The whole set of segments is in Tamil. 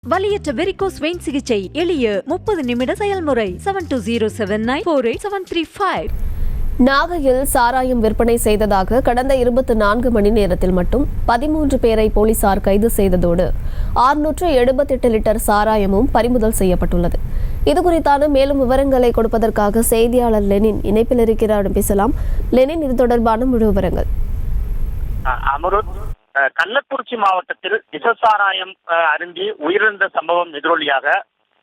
வலியற்ற வெரிகோஸ் வெயின் சிகிச்சை எளிய 30 நிமிட செயல்முறை 7279487335. நாகையில் சாராயம் விற்பனை செய்ததாக கடந்த 24 மணி நேரத்தில் மட்டும் 13 பேரை போலீசார் கைது செய்ததோடு 678 லிட்டர் சாராயமும் பறிமுதல் செய்யப்பட்டுள்ளது. இதுகுறித்தான மேலும் விவரங்களை கொடுப்பதற்காக செய்தியாளர் லெனின் இணைப்பில் இருக்கிறார். பேசலாம் லெனின், இது தொடர்பான முழு விவரங்கள். கள்ளக்குறிச்சி மாவட்டத்தில் விஷசாராயம் அருந்தி உயிரிழந்த சம்பவம் எதிரொலியாக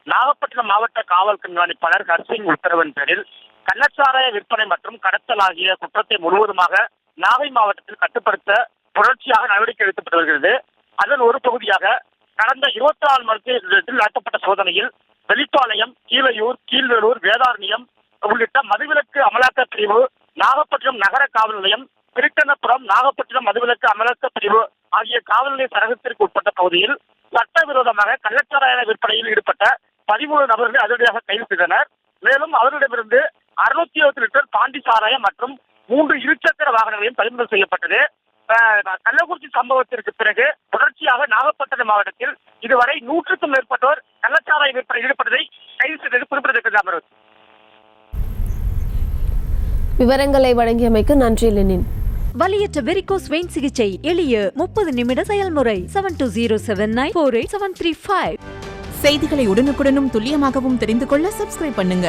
நாகப்பட்டினம் மாவட்ட காவல் கண்காணிப்பாளர் ஹர்சிங் உத்தரவின் பேரில் கள்ளச்சாராய விற்பனை மற்றும் கடத்தல் ஆகிய குற்றத்தை முழுவதுமாக நாகை மாவட்டத்தில் கட்டுப்படுத்த தொடர்ச்சியாக நடவடிக்கை எடுக்கப்பட்டு வருகிறது. அதன் ஒரு பகுதியாக கடந்த 24 மணி நேரத்தில் நடத்தப்பட்ட சோதனையில் வெளிப்பாளையம், கீழையூர், கீழ்வேலூர், வேதாரண்யம் உள்ளிட்ட மதுவிலக்கு அமலாக்க பிரிவு, நாகப்பட்டினம் நகர காவல் நிலையம், திருக்கண்ணபுரம், நாகப்பட்டினம் மதுவிலக்கு அமலாக்க பிரிவு ஆகிய காவல் நிலைய சரகத்திற்கு உட்பட்ட பகுதியில் சட்டவிரோதமாக கள்ளச்சாராய விற்பனையில் ஈடுபட்ட 13 நபர்களை அதிரடியாக கைது செய்தனர். மேலும் அவர்களிடமிருந்து 620 லிட்டர் பாண்டி சாராயம் மற்றும் 3 இருசக்கர வாகனங்களையும் பறிமுதல் செய்யப்பட்டது. கள்ளக்குறிச்சி சம்பவத்திற்கு பிறகு தொடர்ச்சியாக நாகப்பட்டினம் மாவட்டத்தில் இதுவரை 100க்கும் மேற்பட்டோர் கள்ளச்சாராய விற்பனையில் ஈடுபட்டதை கைது செய்தது குறிப்பிடத்தக்கது. விவரங்களை வழங்கியமைக்கு நன்றி லெனின். வலியற்ற வெரிகோஸ் வெயின் சிகிச்சை எளிய 30 நிமிட செயல்முறை 7279487335. செய்திகளை உடனுக்குடனும் துல்லியமாகவும் தெரிந்து கொள்ள சப்ஸ்கிரைப் பண்ணுங்க.